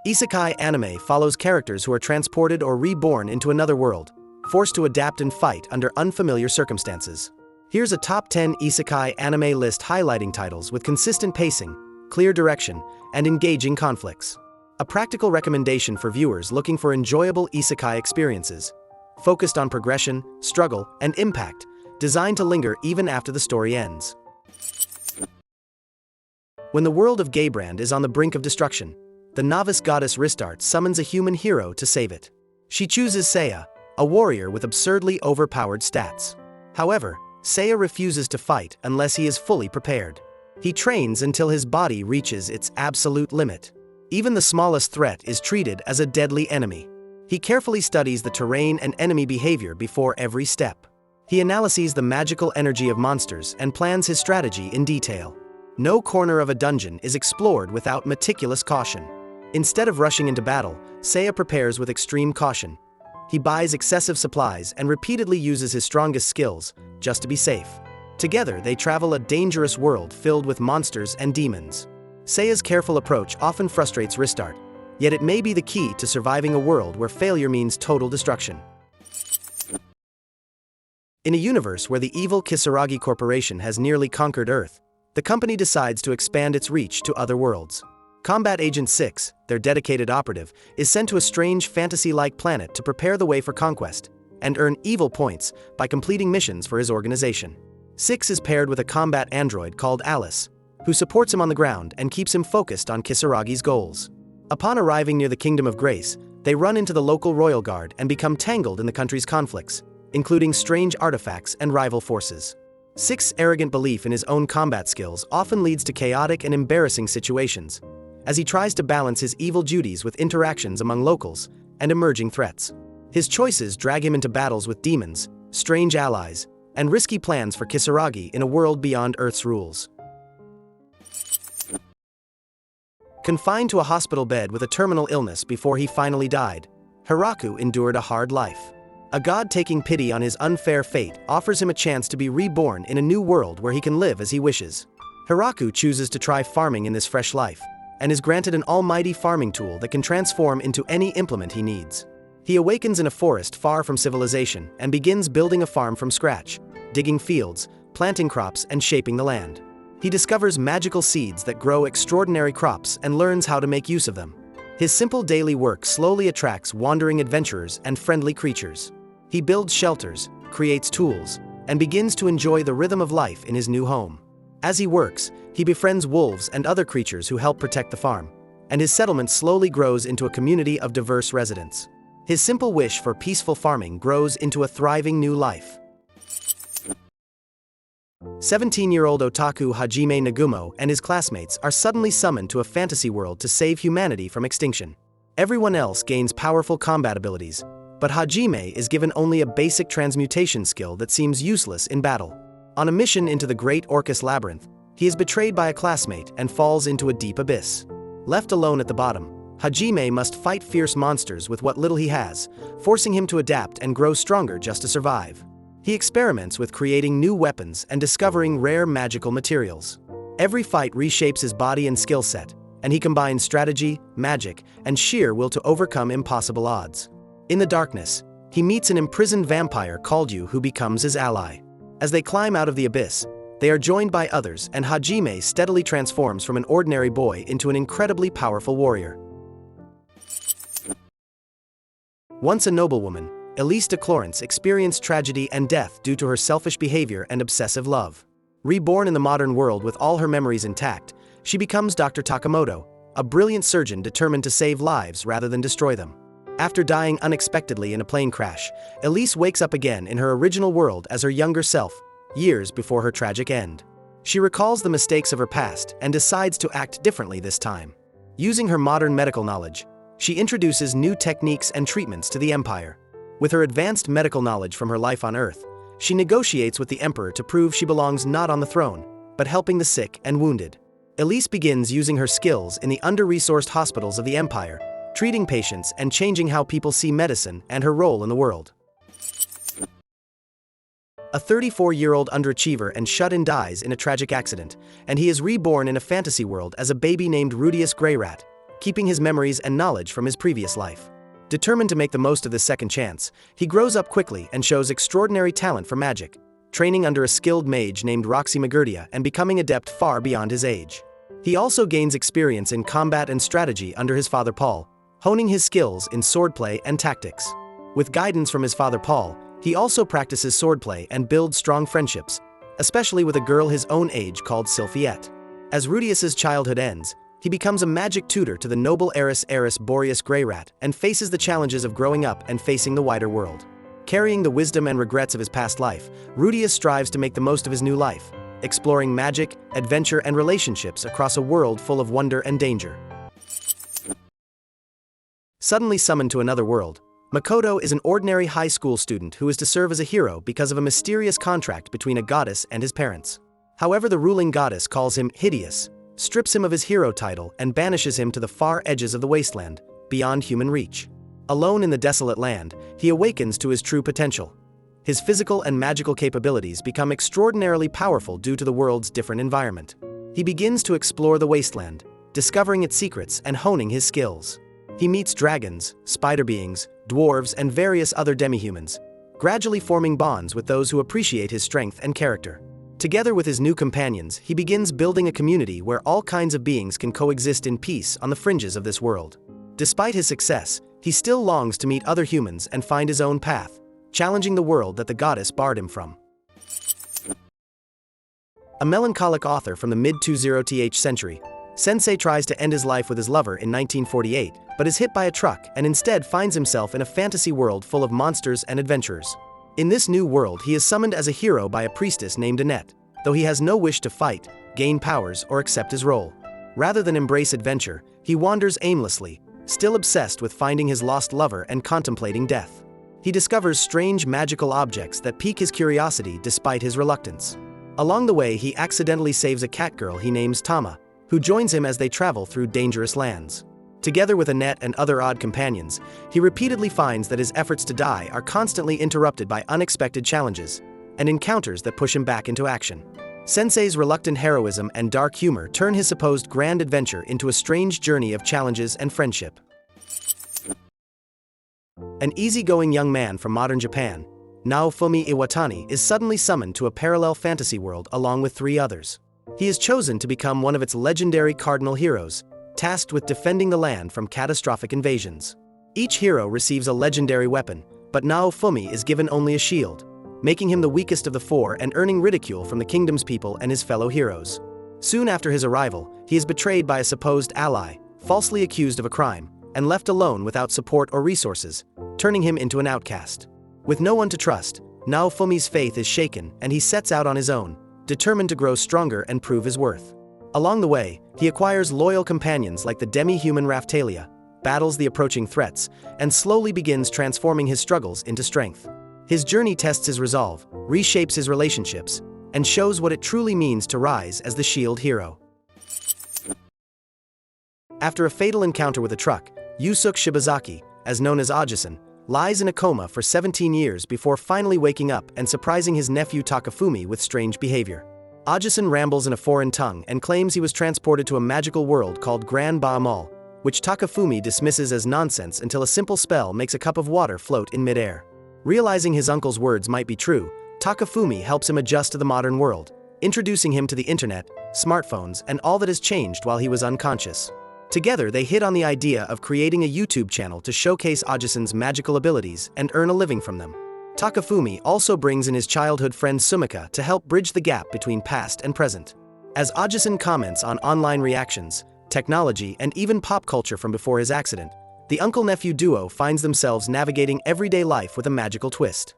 Isekai anime follows characters who are transported or reborn into another world, forced to adapt and fight under unfamiliar circumstances. Here's a top 10 isekai anime list highlighting titles with consistent pacing, clear direction, and engaging conflicts. A practical recommendation for viewers looking for enjoyable isekai experiences, focused on progression, struggle, and impact, designed to linger even after the story ends. When the world of Gaybrand is on the brink of destruction, the novice goddess Ristardt summons a human hero to save it. She chooses Seiya, a warrior with absurdly overpowered stats. However, Seiya refuses to fight unless he is fully prepared. He trains until his body reaches its absolute limit. Even the smallest threat is treated as a deadly enemy. He carefully studies the terrain and enemy behavior before every step. He analyzes the magical energy of monsters and plans his strategy in detail. No corner of a dungeon is explored without meticulous caution. Instead of rushing into battle, Seiya prepares with extreme caution. He buys excessive supplies and repeatedly uses his strongest skills, just to be safe. Together, they travel a dangerous world filled with monsters and demons. Seiya's careful approach often frustrates Ristardt, yet it may be the key to surviving a world where failure means total destruction. In a universe where the evil Kisaragi Corporation has nearly conquered Earth, the company decides to expand its reach to other worlds. Combat Agent 6, their dedicated operative, is sent to a strange fantasy-like planet to prepare the way for conquest, and earn evil points by completing missions for his organization. 6 is paired with a combat android called Alice, who supports him on the ground and keeps him focused on Kisaragi's goals. Upon arriving near the Kingdom of Grace, they run into the local royal guard and become tangled in the country's conflicts, including strange artifacts and rival forces. 6's arrogant belief in his own combat skills often leads to chaotic and embarrassing situations, as he tries to balance his evil duties with interactions among locals and emerging threats. His choices drag him into battles with demons, strange allies, and risky plans for Kisaragi in a world beyond Earth's rules. Confined to a hospital bed with a terminal illness before he finally died, Hiraku endured a hard life. A god taking pity on his unfair fate offers him a chance to be reborn in a new world where he can live as he wishes. Hiraku chooses to try farming in this fresh life, and is granted an almighty farming tool that can transform into any implement he needs. He awakens in a forest far from civilization and begins building a farm from scratch, digging fields, planting crops, and shaping the land. He discovers magical seeds that grow extraordinary crops and learns how to make use of them. His simple daily work slowly attracts wandering adventurers and friendly creatures. He builds shelters, creates tools, and begins to enjoy the rhythm of life in his new home. As he works, he befriends wolves and other creatures who help protect the farm, and his settlement slowly grows into a community of diverse residents. His simple wish for peaceful farming grows into a thriving new life. 17-year-old otaku Hajime Nagumo and his classmates are suddenly summoned to a fantasy world to save humanity from extinction. Everyone else gains powerful combat abilities, but Hajime is given only a basic transmutation skill that seems useless in battle. On a mission into the Great Orcus Labyrinth, he is betrayed by a classmate and falls into a deep abyss. Left alone at the bottom, Hajime must fight fierce monsters with what little he has, forcing him to adapt and grow stronger just to survive. He experiments with creating new weapons and discovering rare magical materials. Every fight reshapes his body and skill set, and he combines strategy, magic, and sheer will to overcome impossible odds. In the darkness, he meets an imprisoned vampire called Yu who becomes his ally. As they climb out of the abyss, they are joined by others, and Hajime steadily transforms from an ordinary boy into an incredibly powerful warrior. Once a noblewoman, Elise de Clorence experienced tragedy and death due to her selfish behavior and obsessive love. Reborn in the modern world with all her memories intact, she becomes Dr. Takamoto, a brilliant surgeon determined to save lives rather than destroy them. After dying unexpectedly in a plane crash, Elise wakes up again in her original world as her younger self, years before her tragic end. She recalls the mistakes of her past and decides to act differently this time. Using her modern medical knowledge, she introduces new techniques and treatments to the Empire. With her advanced medical knowledge from her life on Earth, she negotiates with the Emperor to prove she belongs not on the throne, but helping the sick and wounded. Elise begins using her skills in the under-resourced hospitals of the Empire, treating patients and changing how people see medicine and her role in the world. A 34-year-old underachiever and shut-in dies in a tragic accident, and he is reborn in a fantasy world as a baby named Rudius Greyrat, keeping his memories and knowledge from his previous life. Determined to make the most of this second chance, he grows up quickly and shows extraordinary talent for magic, training under a skilled mage named Roxy Magurdia and becoming adept far beyond his age. He also gains experience in combat and strategy under his father Paul, honing his skills in swordplay and tactics. With guidance from his father Paul, he also practices swordplay and builds strong friendships, especially with a girl his own age called Sylphiette. As Rudius's childhood ends, he becomes a magic tutor to the noble heiress Boreas Greyrat and faces the challenges of growing up and facing the wider world. Carrying the wisdom and regrets of his past life, Rudius strives to make the most of his new life, exploring magic, adventure, and relationships across a world full of wonder and danger. Suddenly summoned to another world, Makoto is an ordinary high school student who is to serve as a hero because of a mysterious contract between a goddess and his parents. However, the ruling goddess calls him hideous, strips him of his hero title, and banishes him to the far edges of the wasteland, beyond human reach. Alone in the desolate land, he awakens to his true potential. His physical and magical capabilities become extraordinarily powerful due to the world's different environment. He begins to explore the wasteland, discovering its secrets and honing his skills. He meets dragons, spider beings, dwarves, and various other demihumans, gradually forming bonds with those who appreciate his strength and character. Together with his new companions, he begins building a community where all kinds of beings can coexist in peace on the fringes of this world. Despite his success, he still longs to meet other humans and find his own path, challenging the world that the goddess barred him from. A melancholic author from the mid-20th century, Sensei tries to end his life with his lover in 1948, but is hit by a truck and instead finds himself in a fantasy world full of monsters and adventurers. In this new world, he is summoned as a hero by a priestess named Annette, though he has no wish to fight, gain powers, or accept his role. Rather than embrace adventure, he wanders aimlessly, still obsessed with finding his lost lover and contemplating death. He discovers strange magical objects that pique his curiosity despite his reluctance. Along the way, he accidentally saves a cat girl he names Tama, who joins him as they travel through dangerous lands. Together with Annette and other odd companions, he repeatedly finds that his efforts to die are constantly interrupted by unexpected challenges and encounters that push him back into action. Sensei's reluctant heroism and dark humor turn his supposed grand adventure into a strange journey of challenges and friendship. An easygoing young man from modern Japan, Naofumi Iwatani, is suddenly summoned to a parallel fantasy world along with 3 others. He is chosen to become one of its legendary cardinal heroes, tasked with defending the land from catastrophic invasions. Each hero receives a legendary weapon, but Naofumi is given only a shield, making him the weakest of the 4 and earning ridicule from the kingdom's people and his fellow heroes. Soon after his arrival, he is betrayed by a supposed ally, falsely accused of a crime, and left alone without support or resources, turning him into an outcast. With no one to trust, Naofumi's faith is shaken and he sets out on his own, determined to grow stronger and prove his worth. Along the way, he acquires loyal companions like the demi-human Raphtalia, battles the approaching threats, and slowly begins transforming his struggles into strength. His journey tests his resolve, reshapes his relationships, and shows what it truly means to rise as the shield hero. After a fatal encounter with a truck, Yusuke Shibazaki, as known as Ajisen, lies in a coma for 17 years before finally waking up and surprising his nephew Takafumi with strange behavior. Ajisen rambles in a foreign tongue and claims he was transported to a magical world called Gran Ba'amal, which Takafumi dismisses as nonsense until a simple spell makes a cup of water float in midair. Realizing his uncle's words might be true, Takafumi helps him adjust to the modern world, introducing him to the internet, smartphones, and all that has changed while he was unconscious. Together, they hit on the idea of creating a YouTube channel to showcase Ajisen's magical abilities and earn a living from them. Takafumi also brings in his childhood friend Sumika to help bridge the gap between past and present. As Ajisen comments on online reactions, technology, and even pop culture from before his accident, the uncle-nephew duo finds themselves navigating everyday life with a magical twist.